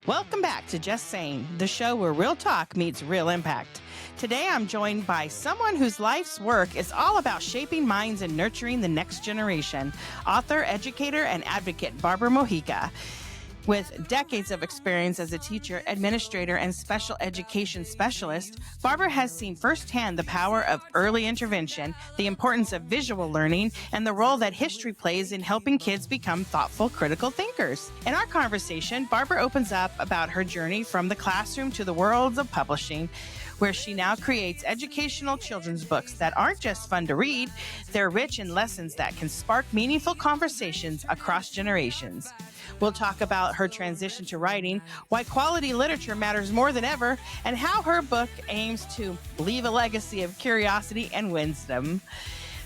Welcome back to Just Saying, the show where real talk meets real impact. Today I'm joined by someone whose life's work is all about shaping minds and nurturing the next generation, author, educator, and advocate Barbara Mojica. With decades of experience as a teacher, administrator, and special education specialist, Barbara has seen firsthand the power of early intervention, the importance of visual learning, and the role that history plays in helping kids become thoughtful, critical thinkers. In our conversation, Barbara opens up about her journey from the classroom to the worlds of publishing, where she now creates educational children's books that aren't just fun to read, they're rich in lessons that can spark meaningful conversations across generations. We'll talk about her transition to writing, why quality literature matters more than ever, and how her book aims to leave a legacy of curiosity and wisdom.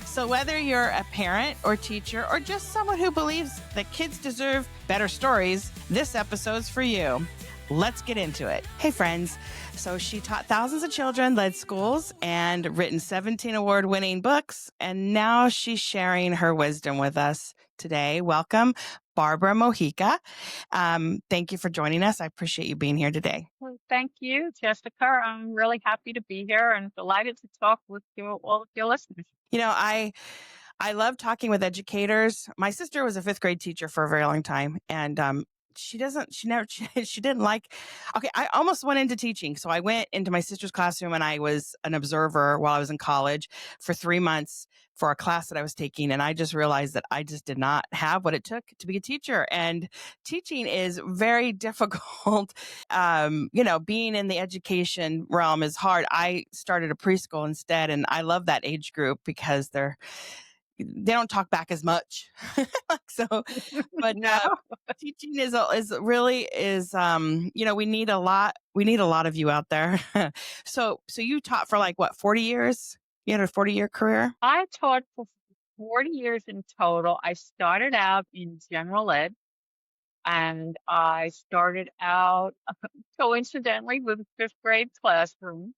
So whether you're a parent or teacher or just someone who believes that kids deserve better stories, this episode's for you. Let's get into it. Hey, friends. So she taught thousands of children, led schools, and written 17 award-winning books. And now she's sharing her wisdom with us today. Welcome, Barbara Mojica. Thank you for joining us. I appreciate you being here today. Well, thank you, Jessica. I'm really happy to be here and delighted to talk with all of your listeners. You know, I love talking with educators. My sister was a fifth grade teacher for a very long time, and she didn't like, okay, I almost went into teaching. So I went into my sister's classroom and I was an observer while I was in college for 3 months for a class that I was taking. And I just realized that I just did not have what it took to be a teacher. And teaching is very difficult. Being in the education realm is hard. I started a preschool instead, and I love that age group because they don't talk back as much. So, but No. teaching we need a lot of you out there. So you taught for like what, 40 years? You had a 40-year career? I taught for 40 years in total. I started out in general ed, and I started out coincidentally with a fifth grade classroom.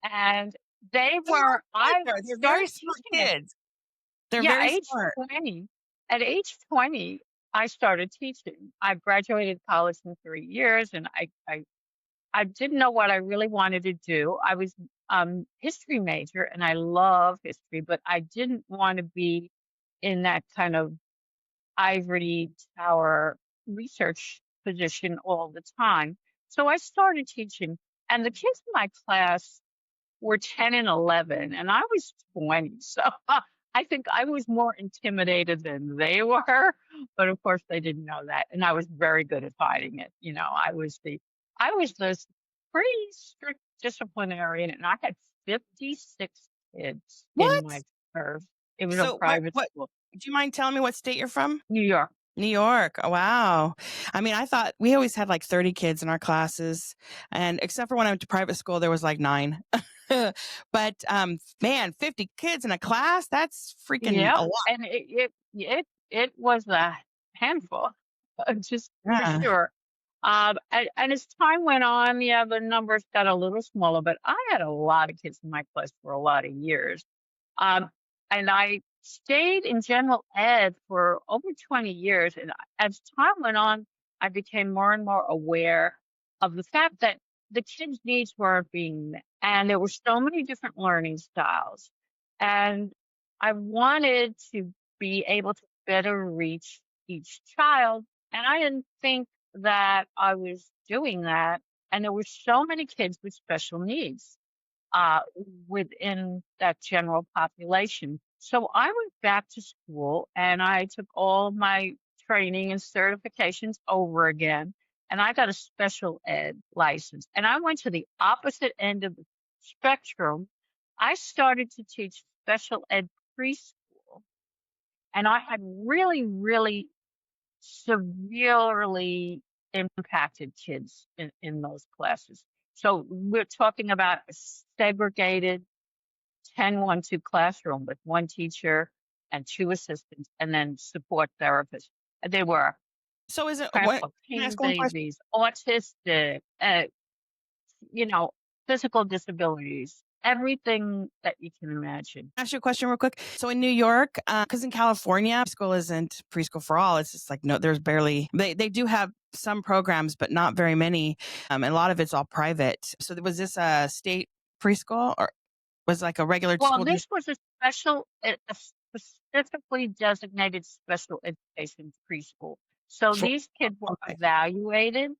And they were, I They're started very smart teaching it. kids. They're Yeah, very age smart. 20. At age 20, I started teaching. I graduated college in 3 years, and I didn't know what I really wanted to do. I was history major, and I love history, but I didn't want to be in that kind of ivory tower research position all the time. So I started teaching, and the kids in my class were 10 and 11, and I was 20. So I think I was more intimidated than they were, but of course they didn't know that, and I was very good at hiding it. I was this pretty strict disciplinarian, and I had 56 kids in What? my curve. It was a So private what, school, do you mind telling me what state you're from? New York. New York. Oh, wow. I mean, I thought we always had like 30 kids in our classes, and except for when I went to private school, there was like 9. But man, 50 kids in a class, that's freaking Yeah, a lot. and it was a handful, just for Yeah. sure. And as time went on, yeah, the numbers got a little smaller, but I had a lot of kids in my class for a lot of years. Um, and I stayed in general ed for over 20 years. And as time went on, I became more and more aware of the fact that the kids' needs weren't being met. And there were so many different learning styles. And I wanted to be able to better reach each child. And I didn't think that I was doing that. And there were so many kids with special needs uh, within that general population. So I went back to school and I took all of my training and certifications over again. And I got a special ed license. And I went to the opposite end of the spectrum. I started to teach special ed preschool. And I had really, really severely impacted kids in those classes. So we're talking about a segregated 10-1-2 classroom with one teacher and 2 assistants and then support therapists. And they were So is it what? Can I teen ask one question? babies, autistic, physical disabilities, everything that you can imagine. Ask you a question real quick. So in New York, because in California, school isn't preschool for all. It's just like, no, there's barely, they do have some programs, but not very many. And a lot of it's all private. So was this a state preschool or was like a regular Well, school this district? was a specifically designated special education preschool. So these kids were Okay. evaluated,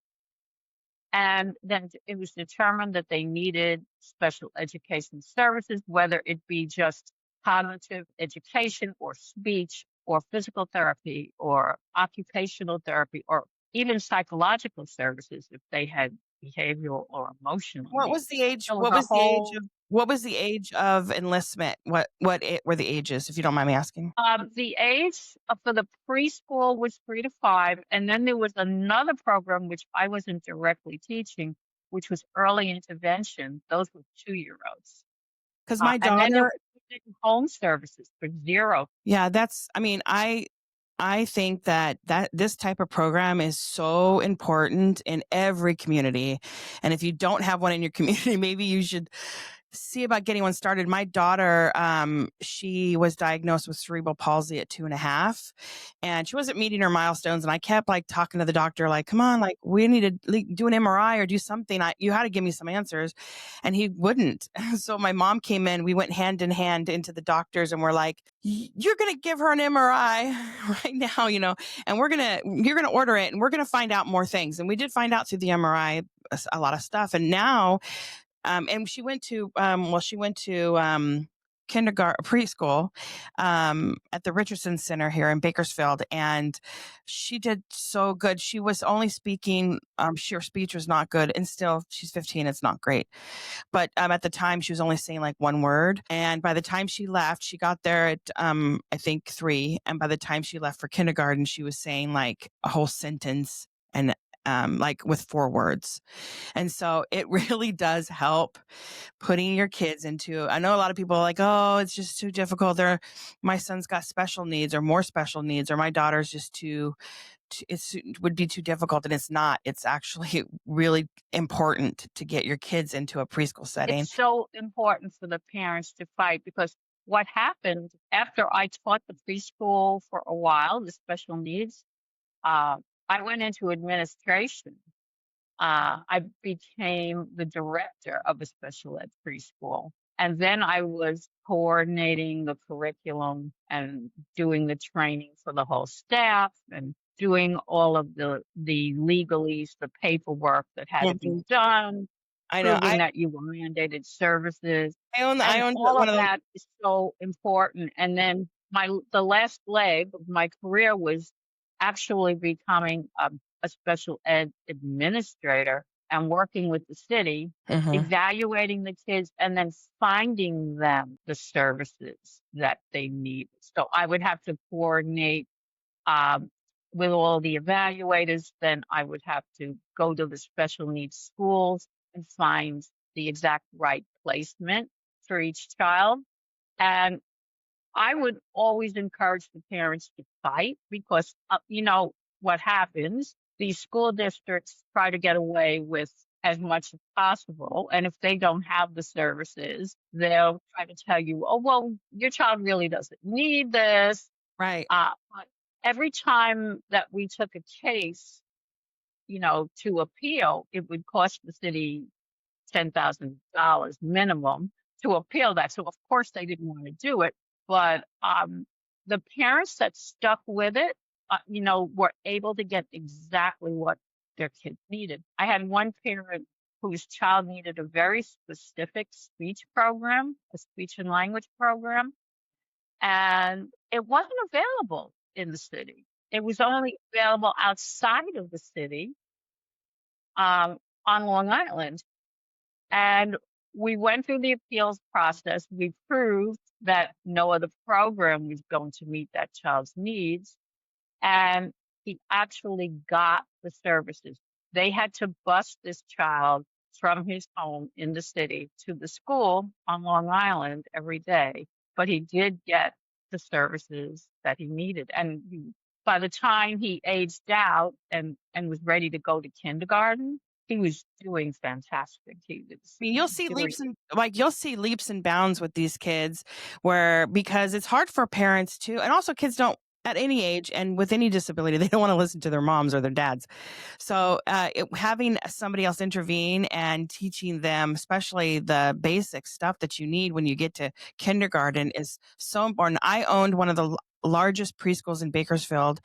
and then it was determined that they needed special education services, whether it be just cognitive education or speech or physical therapy or occupational therapy or even psychological services if they had behavioral or emotional What was needs. the age? So the whole What was the age of enlistment? Were the ages, if you don't mind me asking? The age for the preschool was 3 to 5, and then there was another program which I wasn't directly teaching, which was early intervention. Those were 2-year-olds, Because my and then there daughter, was home services for 0. yeah, I mean, I think that this type of program is so important in every community. And if you don't have one in your community, maybe you should see about getting one started. My daughter, she was diagnosed with cerebral palsy at 2.5, and she wasn't meeting her milestones. And I kept like talking to the doctor, like, "Come on, like we need to do an MRI or do something. You had to give me some answers," and he wouldn't. So my mom came in. We went hand in hand into the doctors, and we're like, "You're gonna give her an MRI right now, and you're gonna order it, and we're gonna find out more things." And we did find out through the MRI a lot of stuff, and now and she went to kindergarten, preschool, at the Richardson Center here in Bakersfield, and she did so good. She was only speaking, her speech was not good, and still, she's 15, it's not great. But at the time, she was only saying like one word, and by the time she left, she got there at I think 3, and by the time she left for kindergarten, she was saying like a whole sentence and like with 4 words. And so it really does help putting your kids into, I know a lot of people are like, "Oh, it's just too difficult. My son's got special needs or more special needs, or my daughter's just it would be too difficult." And it's not. It's actually really important to get your kids into a preschool setting. It's so important for the parents to fight because what happened after I taught the preschool for a while, the special needs, uh, I went into administration. I became the director of a special ed preschool. And then I was coordinating the curriculum and doing the training for the whole staff and doing all of the legalese, the paperwork that had to be Mhm. done, I know. proving that you were mandated services. I And owned all one of of those. that is so important. And then the last leg of my career was actually becoming a special ed administrator and working with the city, Mhm. evaluating the kids, and then finding them the services that they need. So I would have to coordinate um, with all the evaluators. Then I would have to go to the special needs schools and find the exact right placement for each child. And I would always encourage the parents to fight because, what happens, these school districts try to get away with as much as possible. And if they don't have the services, they'll try to tell you, oh, well, your child really doesn't need this. Right. But every time that we took a case, to appeal, it would cost the city $10,000 minimum to appeal that. So of course they didn't want to do it, but the parents that stuck with it, were able to get exactly what their kids needed. I had one parent whose child needed a very specific speech program, a speech and language program, and it wasn't available in the city. It was only available outside of the city, on Long Island. And we went through the appeals process. We proved that no other program was going to meet that child's needs. And he actually got the services. They had to bus this child from his home in the city to the school on Long Island every day. But he did get the services that he needed. And by the time he aged out and was ready to go to kindergarten, he was doing fantastic. He was I mean, doing you'll see leaps and bounds with these kids, where because it's hard for parents to, and also kids don't at any age and with any disability, they don't want to listen to their moms or their dads. So having somebody else intervene and teaching them, especially the basic stuff that you need when you get to kindergarten, is so important. I owned one of the largest preschools in Bakersfield.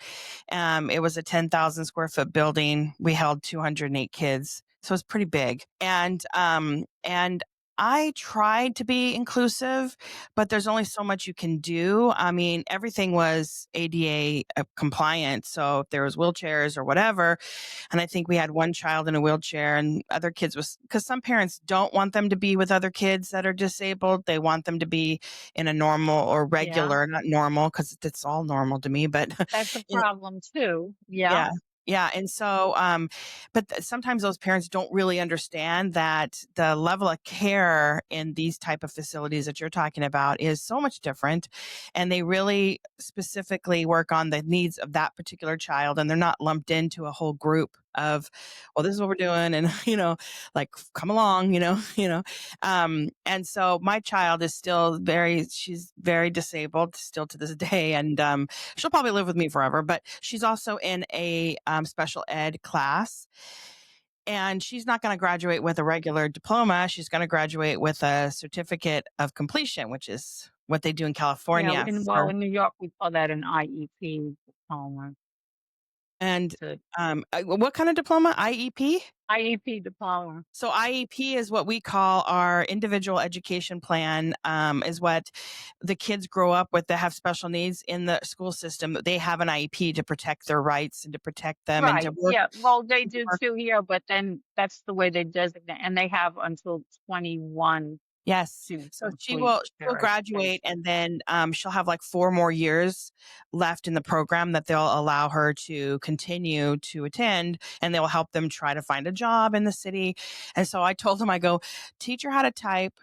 It was a 10,000 square foot building. We held 208 kids. So it's pretty big. And I tried to be inclusive, but there's only so much you can do. I mean, everything was ADA compliant. So if there was wheelchairs or whatever, and I think we had one child in a wheelchair and other kids was because some parents don't want them to be with other kids that are disabled. They want them to be in a normal or Yeah, regular, not normal, because it's all normal to me, but that's a you know, problem too. Yeah. yeah. Yeah. And so, but sometimes those parents don't really understand that the level of care in these type of facilities that you're talking about is so much different. And they really specifically work on the needs of that particular child. And they're not lumped into a whole group of, well, this is what we're doing. And, like, come along, and so my child is still she's very disabled still to this day. And, she'll probably live with me forever, but she's also in a special ed class. And she's not going to graduate with a regular diploma. She's going to graduate with a certificate of completion, which is what they do in Yeah. California Well, in New York, we call that an IEP diploma. and It's a what kind of diploma? IEP? IEP diploma. So IEP is what we call our individual education plan, is what the kids grow up with that have special needs in the school system. They have an IEP to protect their rights and to protect them and to Right. work. Yeah. Well, they To do work. too here, but then that's the way they designate, and they have until 21 Yes. to So she complete will their graduate education. and then she'll have like 4 more years left in the program that they'll allow her to continue to attend, and they will help them try to find a job in the city. And so I told him, I go, teach her how to type,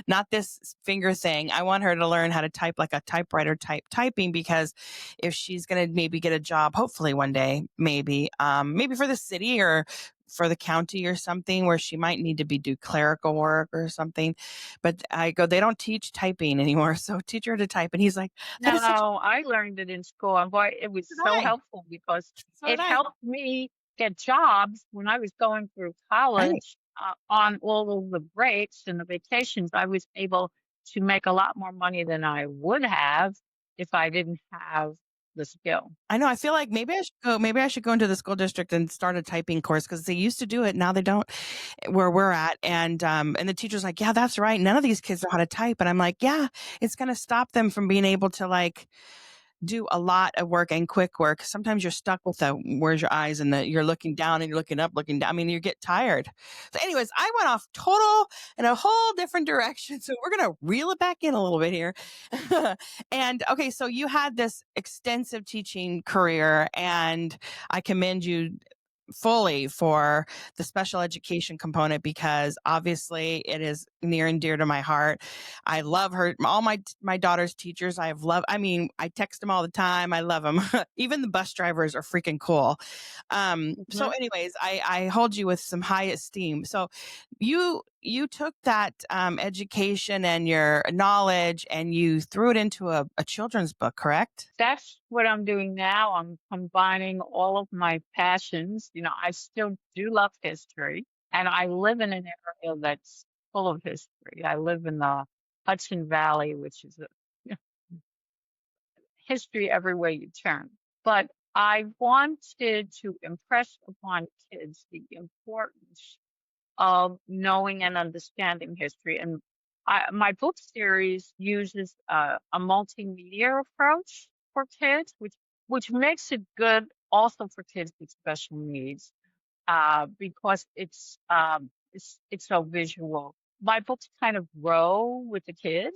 not this finger thing. I want her to learn how to type like a typewriter typing, because if she's going to maybe get a job, hopefully one day, maybe for the city or for the county or something where she might need to do clerical work or something. But I go, they don't teach typing anymore. So teach her to type. And he's like, that is such No, I learned it in school, and boy, it was did so I. helpful because So did it I. helped me get jobs when I was going through Right. college. On all of the breaks and the vacations, I was able to make a lot more money than I would have if I didn't have the skill. I know. I feel like maybe I should go into the school district and start a typing course, because they used to do it. Now they don't where we're at. And the teacher's like, yeah, that's right. None of these kids know how to type. And I'm like, yeah, it's going to stop them from being able to like do a lot of work and quick work. Sometimes you're stuck with the where's your eyes and you're looking down and you're looking up, looking down. I mean, you get tired. So, anyways, I went off total in a whole different direction. So we're gonna reel it back in a little bit here. And okay, so you had this extensive teaching career, and I commend you fully for the special education component, because obviously it is near and dear to my heart. I love her. All my daughter's teachers, I mean, I text them all the time. I love them. Even the bus drivers are freaking cool. So Mhm. anyways, I hold you with some high esteem. So you took that education and your knowledge and you threw it into a children's book, correct? That's what I'm doing now. I'm combining all of my passions. I still do love history, and I live in an area that's full of history. I live in the Hudson Valley, which is history everywhere you turn. But I wanted to impress upon kids the importance of knowing and understanding history. And my book series uses a multimedia approach for kids, which makes it good also for kids with special needs, because it's so visual. My books kind of grow with the kid.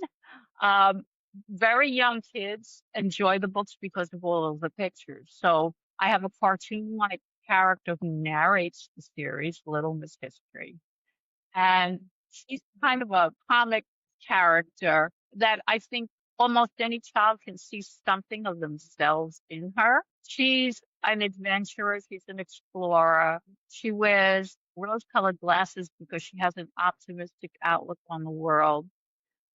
Um, Very young kids enjoy the books because of all of the pictures. So I have a cartoon-like character who narrates the series, Little Miss History, and she's kind of a comic character that I think almost any child can see something of themselves in her. She's an adventurer, she's an explorer. She wears rose-colored glasses because she has an optimistic outlook on the world.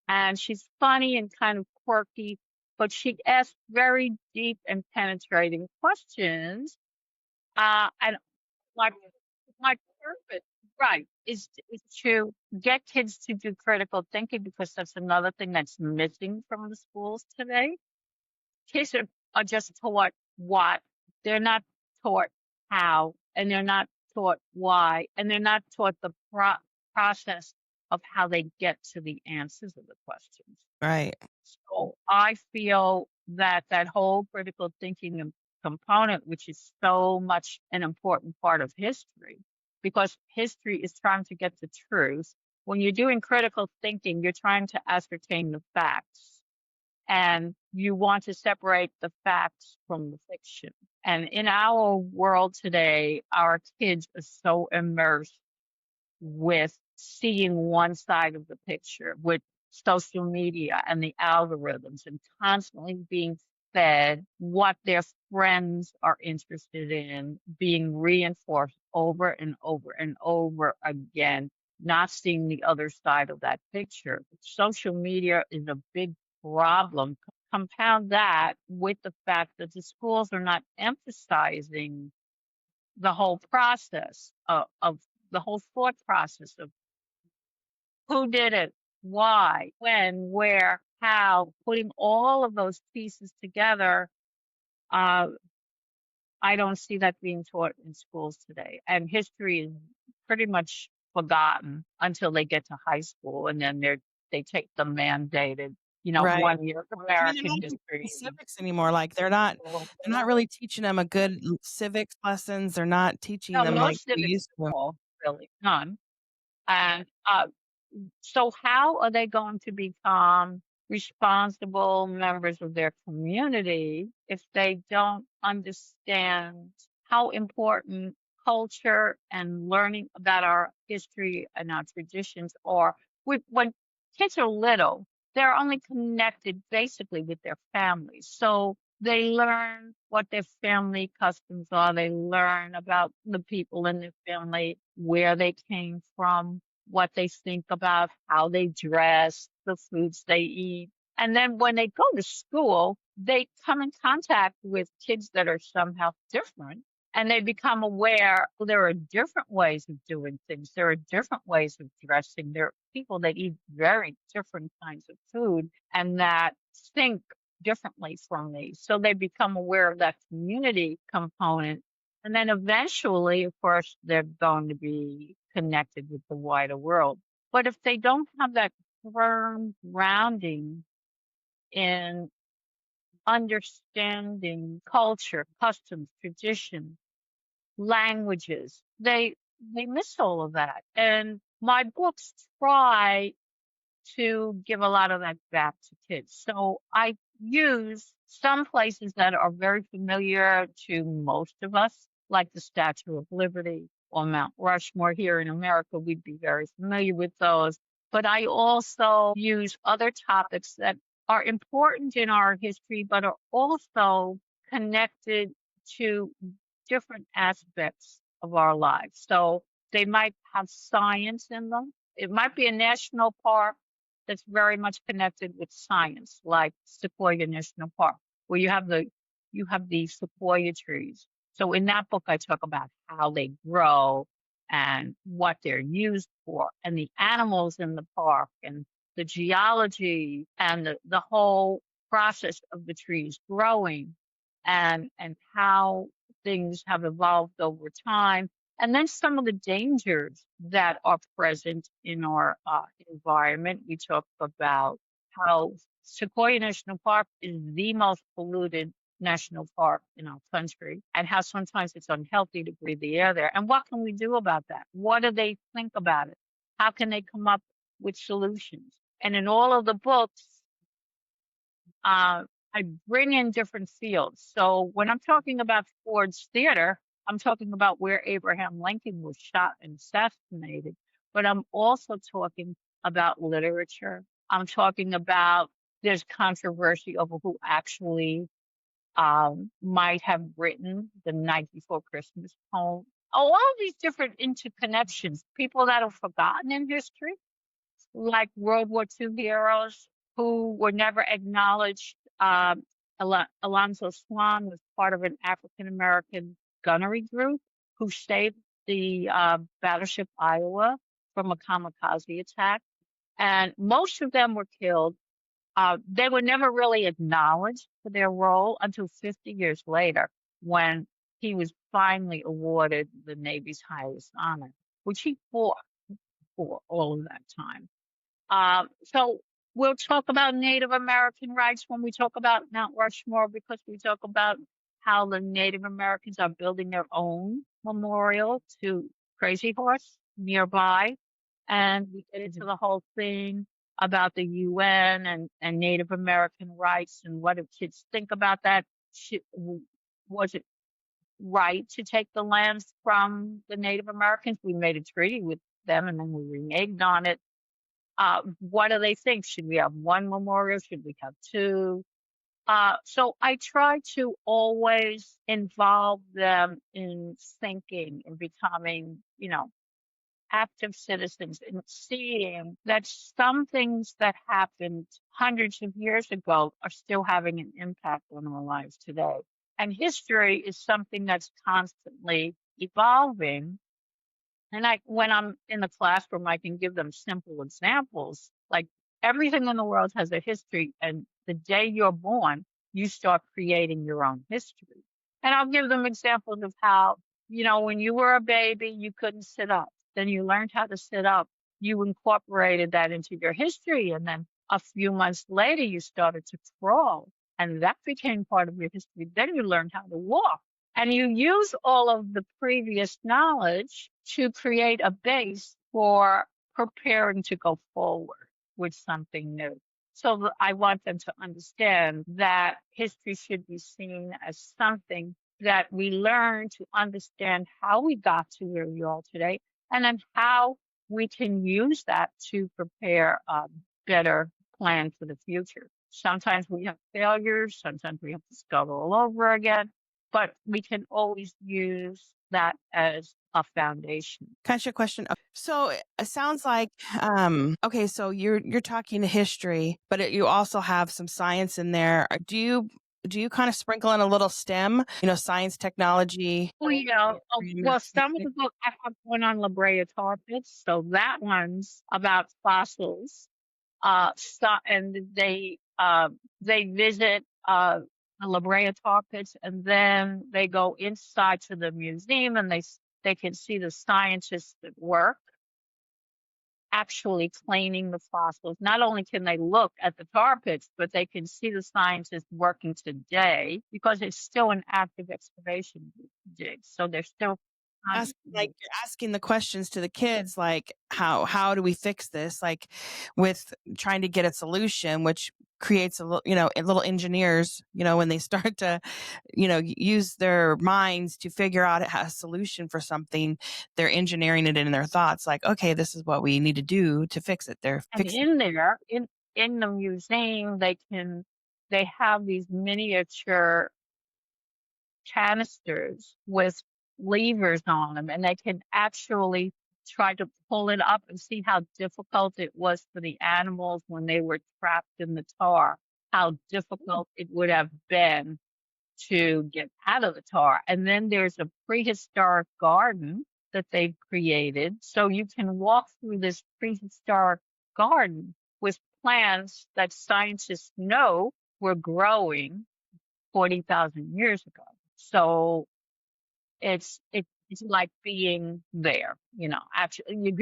And she's funny and kind of quirky. but she asked very deep and penetrating questions. And my my purpose, right, is to get kids to do critical thinking because that's another thing that's missing from the schools today. Kids are just taught what, they're not taught how, and they're not taught why, and they're not taught the process of how they get to the answers of the questions. Right. So I feel that that whole critical thinking component, which is so much an important part of history, because history is trying to get the truth. When you're doing critical thinking, you're trying to ascertain the facts and you want to separate the facts from the fiction. And in our world today, our kids are so immersed with seeing one side of the picture with social media and the algorithms and constantly being fed what their friends are interested in, being reinforced over and over and over again, not seeing the other side of that picture. Social media is a big problem. Compound that with the fact that the schools are not emphasizing the whole process of the whole thought process of who did it, why, when, where, how, putting all of those pieces together. Uh, I don't see that being taught in schools today. And history is pretty much forgotten until they get to high school, and then they take the mandated, Right. 1 year of I mean, they're American not teaching history. civics anymore. Like they're not really teaching them a good civics lessons. They're not teaching No, them no like they civics used at to. all, really, none. And so how are they going to become responsible members of their community if they don't understand how important culture and learning about our history and our traditions are? When kids are little, they're only connected basically with their families. So they learn what their family customs are. They learn about the people in their family, where they came from, what they think about, how they dress, the foods they eat. And then when they go to school, they come in contact with kids that are somehow different. And they become aware there are different ways of doing things. There are different ways of dressing. There are people that eat very different kinds of food and that think differently from me. So they become aware of that community component. And then eventually, of course, they're going to be connected with the wider world. But if they don't have that firm grounding in understanding culture, customs, tradition, languages, they miss all of that. And my books try to give a lot of that back to kids. So I use some places that are very familiar to most of us, like the Statue of Liberty or Mount Rushmore. Here in America, we'd be very familiar with those. But I also use other topics that are important in our history, but are also connected to different aspects of our lives. So they might have science in them. It might be a national park that's very much connected with science, like Sequoia National Park, where you have the sequoia trees. So in that book, I talk about how they grow and what they're used for, and the animals in the park, and the geology, and the whole process of the trees growing, and how things have evolved over time, and then some of the dangers that are present in our environment. We talk about how Sequoia National Park is the most polluted national park in our country, and how sometimes it's unhealthy to breathe the air there. And what can we do about that? What do they think about it? How can they come up with solutions? And in all of the books, uh, I bring in different fields. So when I'm talking about Ford's Theater, I'm talking about where Abraham Lincoln was shot and assassinated. But I'm also talking about literature. I'm talking about there's controversy over who actually might have written the Night Before Christmas poem. All of these different interconnections, people that are forgotten in history, like World War II heroes who were never acknowledged Um, Alonzo Swan was part of an African American gunnery group who saved the battleship Iowa from a kamikaze attack, and most of them were killed. They were never really acknowledged for their role until 50 years later, when he was finally awarded the Navy's highest honor, which he fought for all of that time. So we'll talk about Native American rights when we talk about Mount Rushmore, because we talk about how the Native Americans are building their own memorial to Crazy Horse nearby. And we get into the whole thing about the UN and Native American rights and what do kids think about that. Was it right to take the lands from the Native Americans? We made a treaty with them and then we reneged on it. What do they think? Should we have one memorial? Should we have two? So I try to always involve them in thinking and becoming, active citizens and seeing that some things that happened hundreds of years ago are still having an impact on our lives today. And history is something that's constantly evolving. And when I'm in the classroom, I can give them simple examples. Like everything in the world has a history, and the day you're born, you start creating your own history. And I'll give them examples of how, when you were a baby, you couldn't sit up. Then you learned how to sit up. You incorporated that into your history. And then a few months later, you started to crawl. And that became part of your history. Then you learned how to walk. And you use all of the previous knowledge to create a base for preparing to go forward with something new. So I want them to understand that history should be seen as something that we learn to understand how we got to where we are today, and then how we can use that to prepare a better plan for the future. Sometimes we have failures, sometimes we have to start all over again, but we can always use that as a foundation. Can I ask you a question? So it sounds like, okay, so you're talking history, but you also have some science in there. Do you kind of sprinkle in a little STEM, science, technology? Well, some of the book I have one on La Brea tar pits, so that one's about fossils. And they visit the La Brea tar pits, and then they go inside to the museum, and they can see the scientists at work actually cleaning the fossils. Not only can they look at the tar pits, but they can see the scientists working today, because it's still an active excavation dig. So they're still you're asking the questions to the kids, like how do we fix this, like with trying to get a solution, which creates a little engineers, when they start to use their minds to figure out a solution for something, they're engineering it in their thoughts, like, okay, this is what we need to do to fix it. They're fixing in there in the museum, they have these miniature canisters with levers on them, and they can actually try to pull it up and see how difficult it was for the animals when they were trapped in the tar, how difficult it would have been to get out of the tar. And then there's a prehistoric garden that they've created. So you can walk through this prehistoric garden with plants that scientists know were growing 40,000 years ago. So it's like being there, actually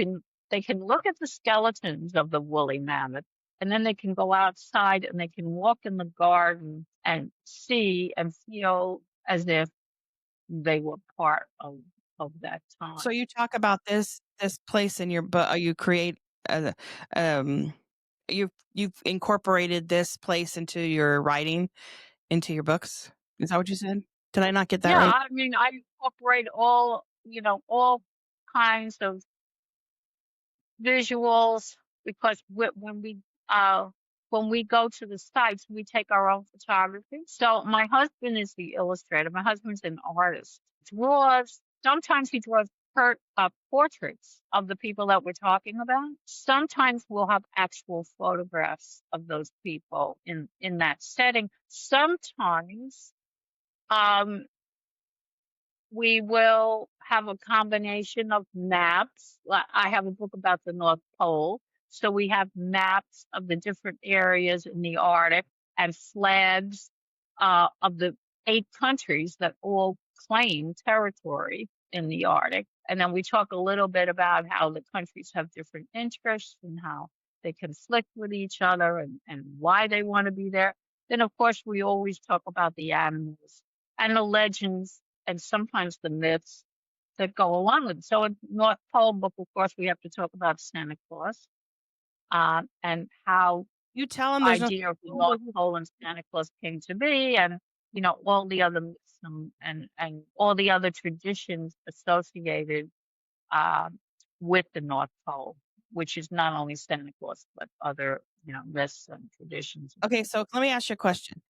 they can look at the skeletons of the woolly mammoth, and then they can go outside and they can walk in the garden and see and feel as if they were part of that time. So you talk about this place in your book. You create you've incorporated this place into your writing, into your books. Is that what you said? Did I not get that right? I mean, I incorporate all kinds of visuals, because when we go to the sites, we take our own photography. So my husband is the illustrator. My husband's an artist. Sometimes he draws portraits of the people that we're talking about. Sometimes we'll have actual photographs of those people in that setting. Sometimes um, we will have a combination of maps. I have a book about the North Pole. So we have maps of the different areas in the Arctic and flags of the 8 countries that all claim territory in the Arctic. And then we talk a little bit about how the countries have different interests and how they conflict with each other and why they want to be there. Then, of course, we always talk about the animals and the legends and sometimes the myths that go along with it. So in North Pole book, of course, we have to talk about Santa Claus and how You tell them there's no. idea of the North Pole and Santa Claus came to be, and all the other myths and all the other traditions associated with the North Pole, which is not only Santa Claus but other myths and traditions. Okay, so let me ask you a question.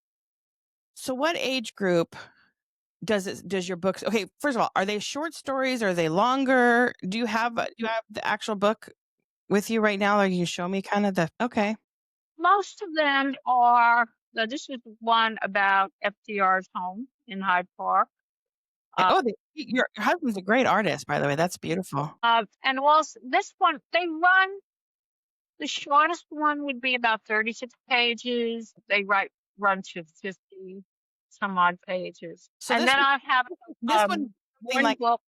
So what age group does your books? Okay, first of all, are they short stories? Are they longer? Do you have the actual book with you right now, or you can show me kind of the? Okay. Most of them are. This is one about FDR's home in Hyde Park. Oh, your husband's a great artist, by the way. That's beautiful. And also this one, the shortest one would be about 36 pages. They run to 50 some odd pages. So and then I have this one one like book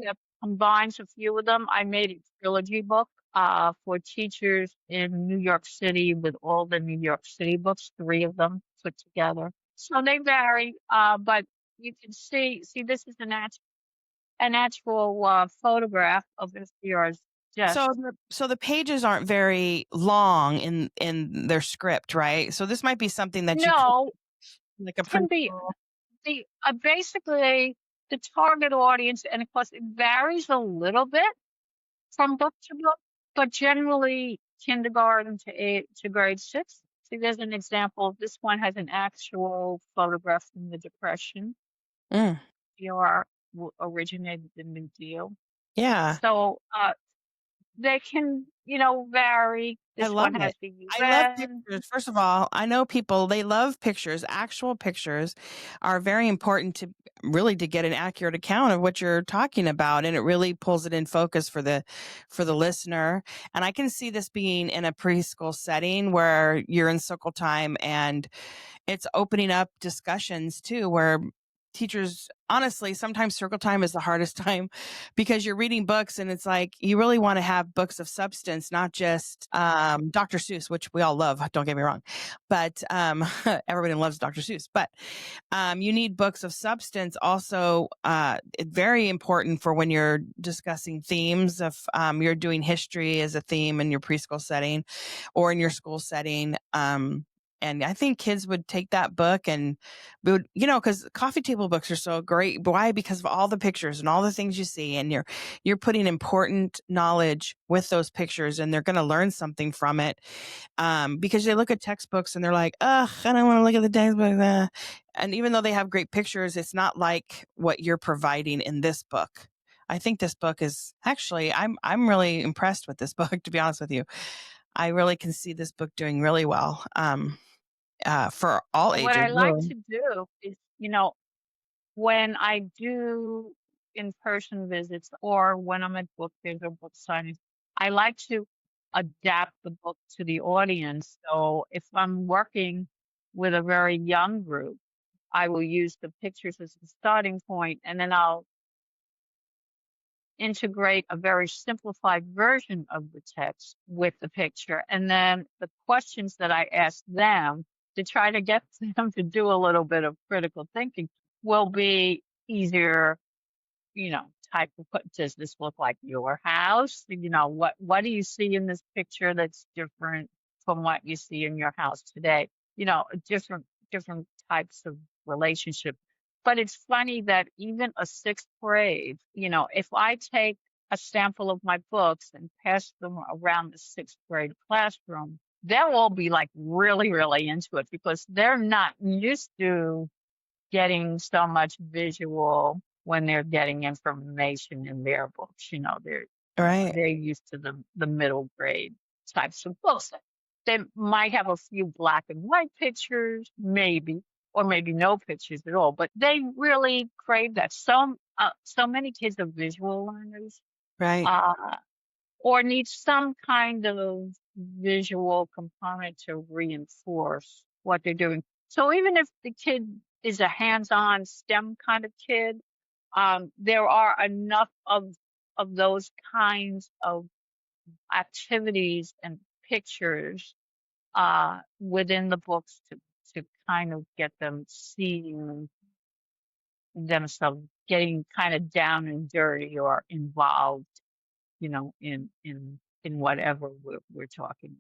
that combines a few of them. I made a trilogy book for teachers in New York City with all the New York City books, 3 of them put together. So they vary, but you can see this is an actual photograph of FDR's desk. so the pages aren't very long in their script, right? So this might be something that you could No, like a can be basically the target audience, and of course it varies a little bit from book to book, but generally kindergarten to grade 6. See, there's an example. This one has an actual photograph from the Depression. FDR originated the New Deal. Yeah. So they can, vary. I This love one has it. the I love UN. pictures. First of all, I know people, they love pictures. Actual pictures are very important to get an accurate account of what you're talking about. And it really pulls it in focus for the listener. And I can see this being in a preschool setting where you're in circle time, and it's opening up discussions too, where teachers, honestly, sometimes circle time is the hardest time because you're reading books and it's like you really want to have books of substance, not just Dr. Seuss, which we all love, don't get me wrong, but everybody loves Dr. Seuss, but you need books of substance also. It's very important for when you're discussing themes of you're doing history as a theme in your preschool setting or in your school setting. And I think kids would take that book and would, because coffee table books are so great. Why? Because of all the pictures and all the things you see, and you're putting important knowledge with those pictures, and they're going to learn something from it. Because they look at textbooks and they're like, ugh, I don't want to look at the textbook. And even though they have great pictures, it's not like what you're providing in this book. I think this book is actually, I'm really impressed with this book, to be honest with you. I really can see this book doing really well. For all ages. What I like Really. to do is, when I do in-person visits or when I'm at book fairs or book signings, I like to adapt the book to the audience. So if I'm working with a very young group, I will use the pictures as a starting point, and then I'll integrate a very simplified version of the text with the picture. And then the questions that I ask them to try to get them to do a little bit of critical thinking will be easier, type of does this look like your house? What do you see in this picture that's different from what you see in your house today? Different types of relationship. But it's funny that even a 6th grade, if I take a sample of my books and pass them around the 6th grade classroom, they'll all be like really, really into it because they're not used to getting so much visual when they're getting information in their books. Right. They're used to the middle grade types of books. They might have a few black and white pictures, maybe, or maybe no pictures at all, but they really crave that. So many kids are visual learners, Right. uh, or need some kind of visual component to reinforce what they're doing. So even if the kid is a hands-on STEM kind of kid, there are enough of those kinds of activities and pictures within the books to kind of get them seeing themselves getting kind of down and dirty or involved, in whatever we're talking.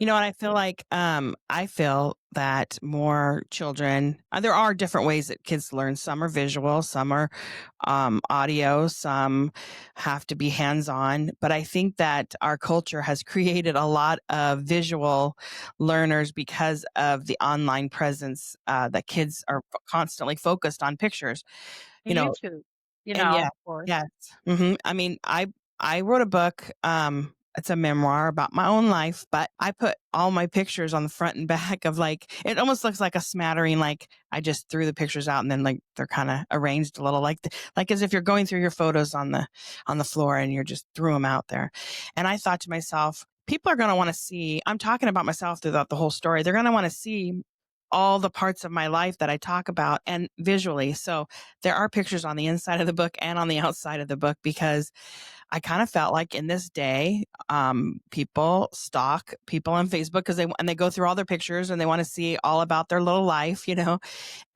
And I feel like I feel that more children, there are different ways that kids learn. Some are visual, some are audio, some have to be hands-on. But I think that our culture has created a lot of visual learners because of the online presence, that kids are constantly focused on pictures. You know, YouTube, and yeah, of course. yes. I mean, I wrote a book. It's a memoir about my own life, but I put all my pictures on the front and back of, like, it almost looks like a smattering. Like I just threw the pictures out and then, like, they're kind of arranged a little, like as if you're going through your photos on the floor and you're just threw them out there. And I thought to myself, people are going to want to see. I'm talking about myself throughout the whole story. They're going to want to see all the parts of my life that I talk about and visually. So there are pictures on the inside of the book and on the outside of the book, because I kind of felt like in this day, people stalk people on Facebook because they go through all their pictures and they want to see all about their little life.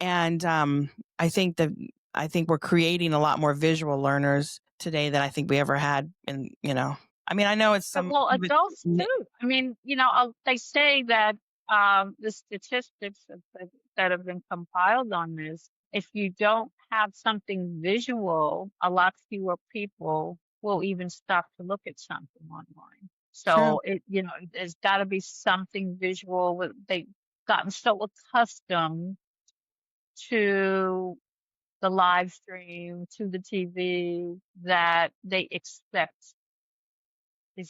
And I think that I think we're creating a lot more visual learners today than I think we ever had. And I mean, I know it's some. Well, adults too. I mean, they say that the statistics that have been compiled on this, if you don't have something visual, a lot fewer people will even stop to look at something online. True. So there's got to be something visual. They've gotten so accustomed to the live stream, to the TV, that they expect to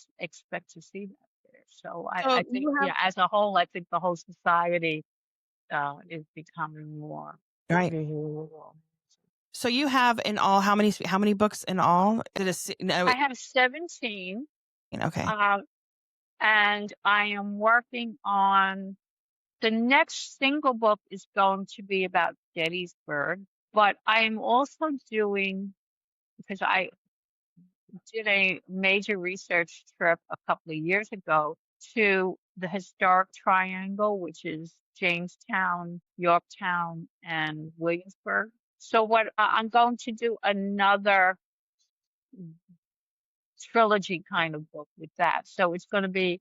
see that there. So So I think, you have yeah, as a whole, I think the whole society is becoming more right. visual. So you have in all how many books in all? No, I have 17, okay. uh, and I am working on the next single book is going to be about Gettysburg, but I'm also doing, because I did a major research trip a couple of years ago to the historic triangle, which is Jamestown, Yorktown, and Williamsburg. So what I'm going to do another trilogy kind of book with that. So it's going to be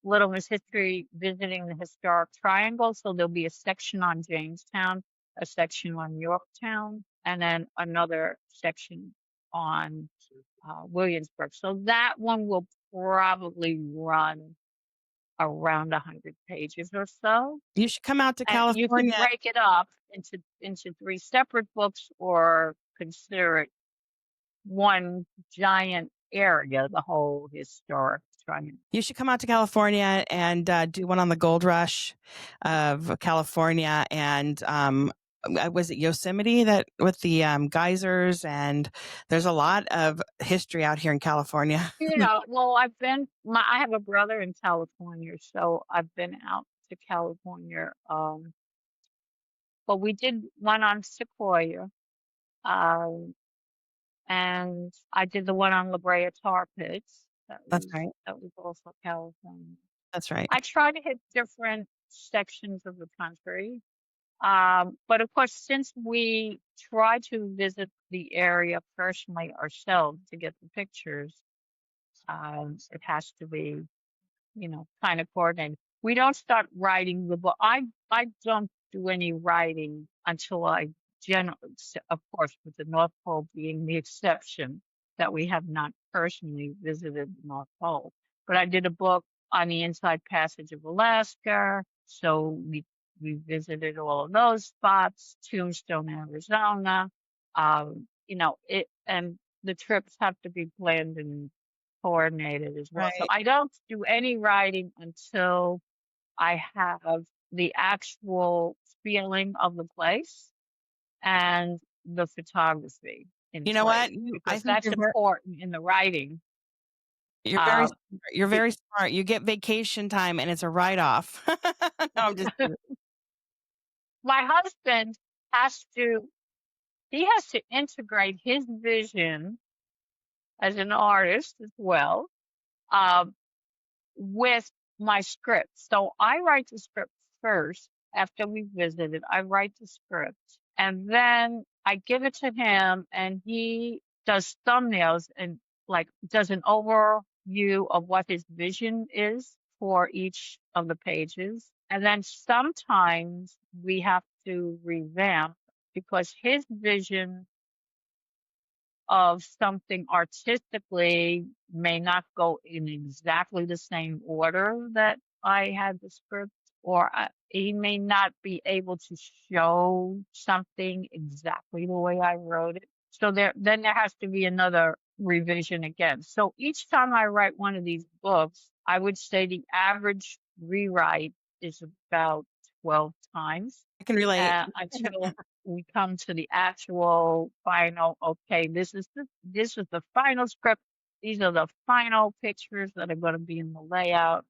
Little Miss History visiting the historic triangle. So there'll be a section on Jamestown, a section on Yorktown, and then another section on Williamsburg. So that one will probably run around 100 pages or so. You should come out to And you could California. break it up into three separate books, or consider it one giant area, the whole historic triangle. You should come out to California and do one on the gold rush of California. And was it Yosemite that with the geysers? And there's a lot of history out here in California. Well, I have a brother in California, so I've been out to California. But we did one on Sequoia, um, and I did the one on La Brea Tar Pits. That That's was right. that was also California. That's right. I try to hit different sections of the country. But of course, since we try to visit the area personally ourselves to get the pictures, it has to be, kind of coordinated. We don't start writing the book. I don't do any writing until of course, with the North Pole being the exception, that we have not personally visited the North Pole. But I did a book on the Inside Passage of Alaska, so we visited all of those spots, Tombstone, Arizona. It and the trips have to be planned and coordinated as well. So Right. I don't do any writing until I have the actual feeling of the place and the photography in You know place what? I because think that's important in the writing. you're very Uh, smart. You're be- very smart. You get vacation time and it's a write-off. No, I'm just kidding. my husband has to he has to integrate his vision as an artist as well um, with my script. So I write the script first after we visited. I write the script and then I give it to him and he does thumbnails and like does an overview of what his vision is for each of the pages. And then sometimes we have to revamp because his vision of something artistically may not go in exactly the same order that I had the script, or he may not be able to show something exactly the way I wrote it. So then there has to be another revision again. So each time I write one of these books, I would say the average rewrite is about 12 times I can relate. until we come to the actual final, okay, this is the final script. These are the final pictures that are going to be in the layout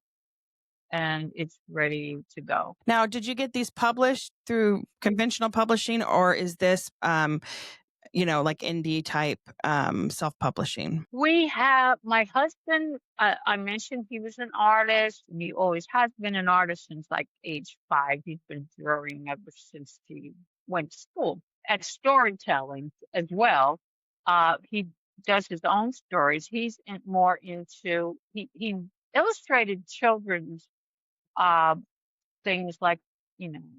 and it's ready to go. Now, did you get these published through conventional publishing, or is this, like indie type self-publishing? We have my husband, I mentioned he was an artist and he always has been an artist since like age 5. He's been drawing ever since he went to school and storytelling as well. He does his own stories. He's more into, he illustrated children's uh, things like,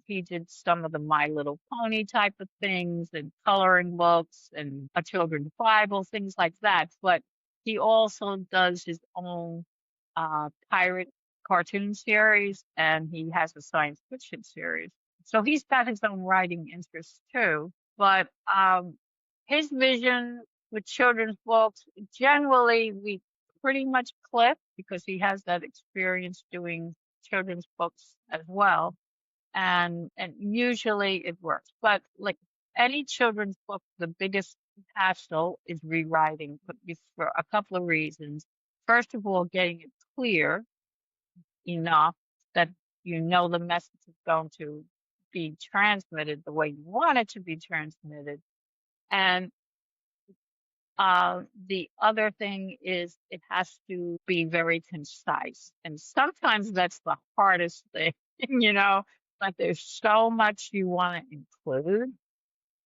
he did some of the My Little Pony type of things and coloring books and a children's Bible, things like that. But he also does his own pirate cartoon series and he has a science fiction series. So he's got his own writing interests too. But his vision with children's books, generally we pretty much click because he has that experience doing children's books as well and usually it works but like any children's book the biggest hassle is rewriting for a couple of reasons. First of all, getting it clear enough that the message is going to be transmitted the way you want it to be transmitted. And the other thing is it has to be very concise. And sometimes that's the hardest thing, but there's so much you want to include.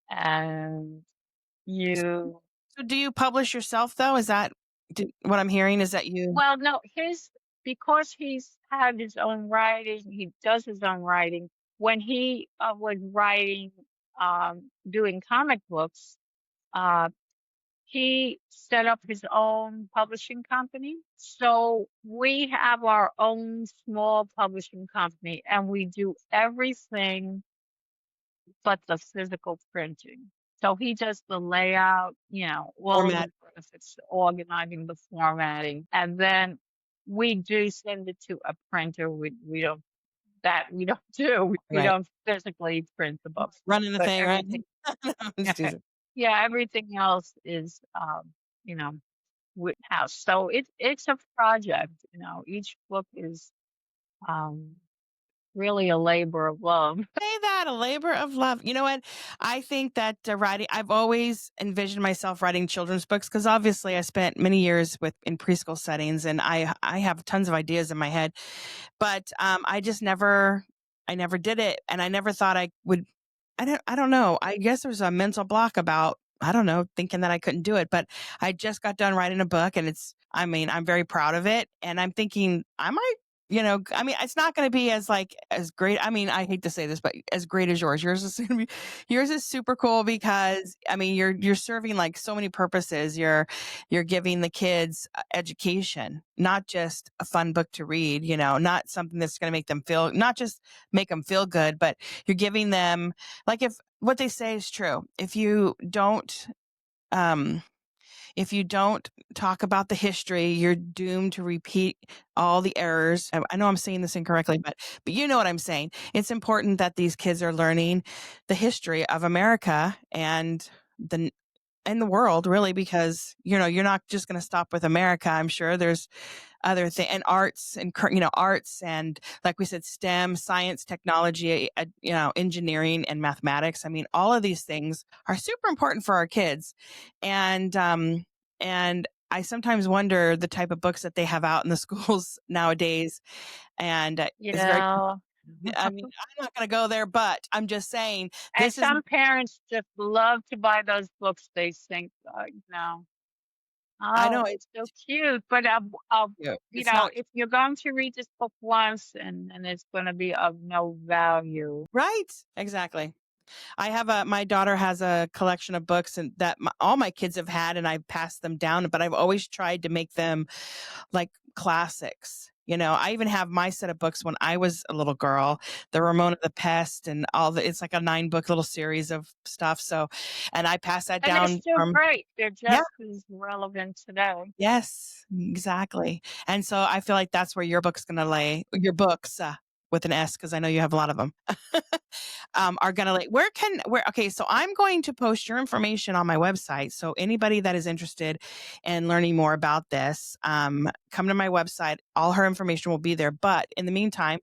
And you, So do you publish yourself though? Is that what I'm hearing is that you well, no, because he's had his own writing, he does his own writing. When he was writing, doing comic books, uh, he set up his own publishing company. So we have our own small publishing company and we do everything but the physical printing. So he does the layout, all of the format? graphics, organizing the formatting, and then we do send it to a printer. We don't do. We Right. don't physically print the books, Running the but thing, right? everything, I'm just teasing. yeah, everything else is, you know, with house. So it's a project. Each book is um, really a labor of love. Say that, a labor of love. You know what? I think that writing, I've always envisioned myself writing children's books because obviously I spent many years in preschool settings and I have tons of ideas in my head, but I never did it. And I never thought I would, I don't know. I guess there was a mental block about, I don't know, thinking that I couldn't do it, but I just got done writing a book and I'm very proud of it. And I'm thinking I might, it's not going to be as great. I mean, I hate to say this, but as great as yours. Yours is super cool because you're serving like so many purposes. You're giving the kids education, not just a fun book to read, not something that's going to not just make them feel good, but you're giving them like what they say is true. Um, if you don't talk about the history, you're doomed to repeat all the errors. I know I'm saying this incorrectly, but you know what I'm saying. It's important that these kids are learning the history of America the and the world, really, because you're not just going to stop with America. I'm sure there's other things, and arts, and like we said, STEM, science, technology, engineering and mathematics. I mean, all of these things are super important for our kids. And I sometimes wonder the type of books that they have out in the schools nowadays. And it's very, Yeah. I mean, I'm not going to go there, but I'm just saying And this is, some parents just love to buy those books. They think, I oh, know it's so cute. But it's not if you're going to read this book once and it's going to be of no value. right. Exactly. My daughter has a collection of books and that all my kids have had, and I've passed them down, but I've always tried to make them like classics. I even have my set of books when I was a little girl, the Ramona the Pest and it's like a 9-book little series of stuff. So, and I passed that And they're down still from, great. They're yeah, just as relevant today. yes, exactly. And so I feel like that's where your book's going to lay, your books, with an S, because I know you have a lot of them. Are going to like okay, so I'm going to post your information on my website, so anybody that is interested in learning more about this, come to my website. All her information will be there, but in the meantime,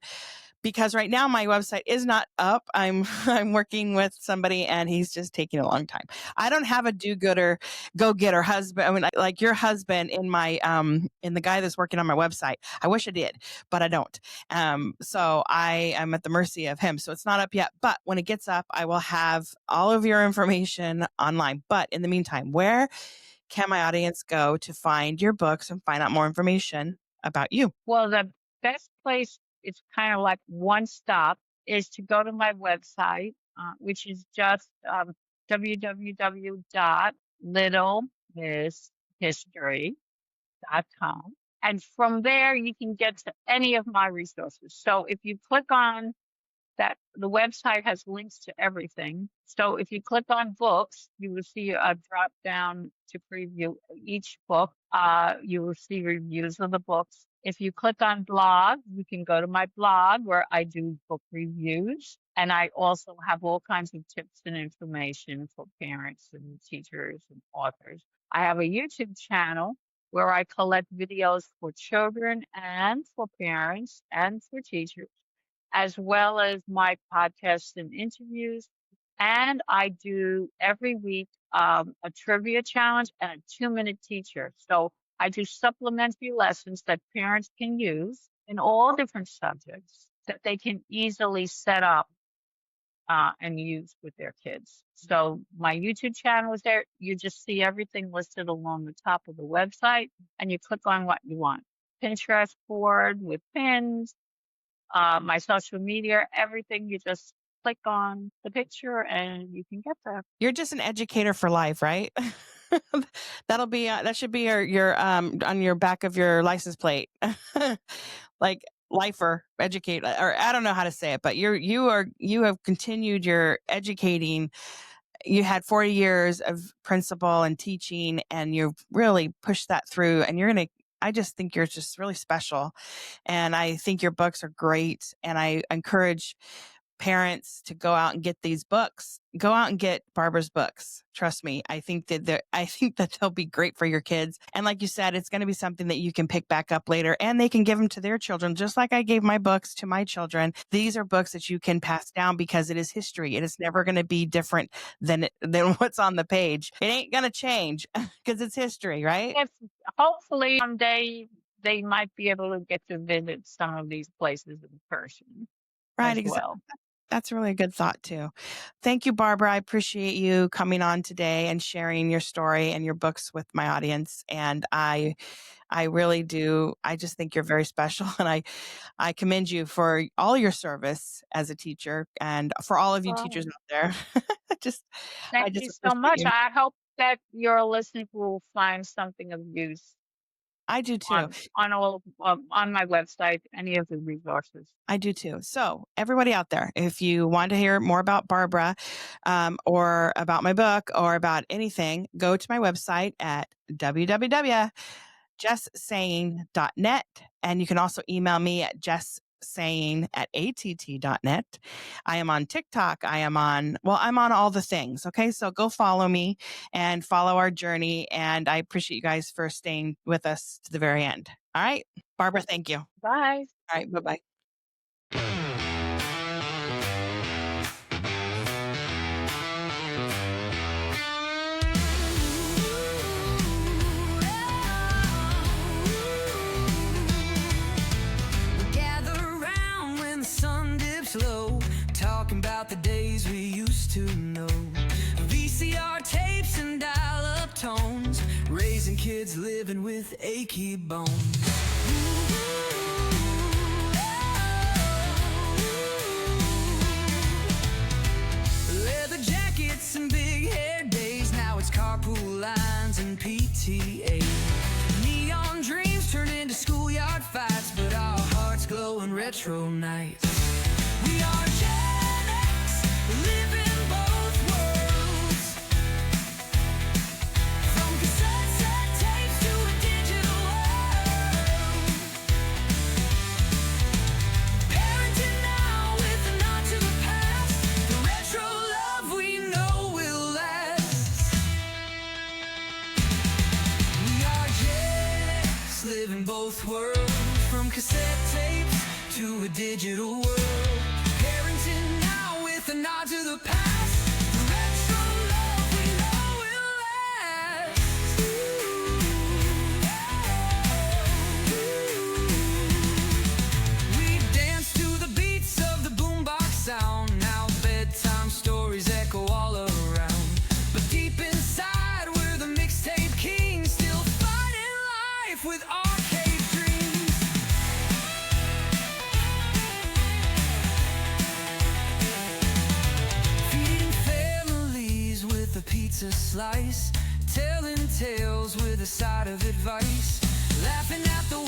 because right now my website is not up, I'm I'm working with somebody and he's just taking a long time. I don't have a do-gooder, go-getter husband. I mean, like your husband in the guy that's working on my website. I wish I did, but I don't. So I am at the mercy of him. So it's not up yet, but when it gets up, I will have all of your information online. But in the meantime, where can my audience go to find your books and find out more information about you? Well, the best place, it's kind of like one stop, is to go to my website, which is just www.littlemisshistory.com. And from there, you can get to any of my resources. So if you click on that, the website has links to everything. So if you click on books, you will see a drop down to preview each book. You will see reviews of the books. If you click on blog, you can go to my blog where I do book reviews. And I also have all kinds of tips and information for parents and teachers and authors. I have a YouTube channel where I collect videos for children and for parents and for teachers, as well as my podcasts and interviews. And I do every week a trivia challenge and a 2-minute teacher. So I do supplementary lessons that parents can use in all different subjects that they can easily set up and use with their kids. So my YouTube channel is there. You just see everything listed along the top of the website, and you click on what you want. Pinterest board with pins, my social media, everything. You just click on the picture and you can get there. You're just an educator for life, right? That should be your on your back of your license plate. Like lifer, educate, or I don't know how to say it, but you have continued your educating. You had 40 years of principal and teaching, and you've really pushed that through, and I just think you're just really special. And I think your books are great. And I encourage parents to go out and get these books. Go out and get Barbara's books. Trust me. I think that they'll be great for your kids. And like you said, it's going to be something that you can pick back up later, and they can give them to their children, just like I gave my books to my children. These are books that you can pass down because it is history. It is never going to be different than what's on the page. It ain't going to change because it's history, right? If hopefully someday they might be able to get to visit some of these places in person Right, as exactly. well. That's really a good thought too. Thank you, Barbara. I appreciate you coming on today and sharing your story and your books with my audience. And I really do. I just think you're very special, and I commend you for all your service as a teacher and for all of you teachers Well, out there. just, I thank just you so appreciate much. you. I hope that your listeners will find something of use. I do too. on all on my website, any of the resources. I do too. So, everybody out there, if you want to hear more about Barbara or about my book or about anything, go to my website at www.jesssaying.net. And you can also email me at jesssaying@att.net. I am on TikTok. I'm on all the things. Okay. So go follow me and follow our journey. And I appreciate you guys for staying with us to the very end. All right. Barbara, thank you. All Bye. right. Bye-bye. Gather around when the sun dips low, talking about the days we used to know. VCR tapes and dial-up tones, raising kids living with achy bones. Leather jackets and big hair days, now it's carpool lines and PTA. Neon dreams turn into schoolyard fights, but our hearts glow in retro nights. We are Gen X, living both worlds. From cassette tapes to a digital world. Parenting now with a nod to the past. The retro love we know will last. We are Gen X, living both worlds. From cassette tapes to a digital world. Parenting now with a nod to the past. The retro love we know will last. We dance to the beats of the boombox sound. Now bedtime stories echo all around. But deep inside we're the mixtape kings, still fighting life with arcade dreams. Feeding families with a pizza slice, telling tales with a side of advice, laughing at the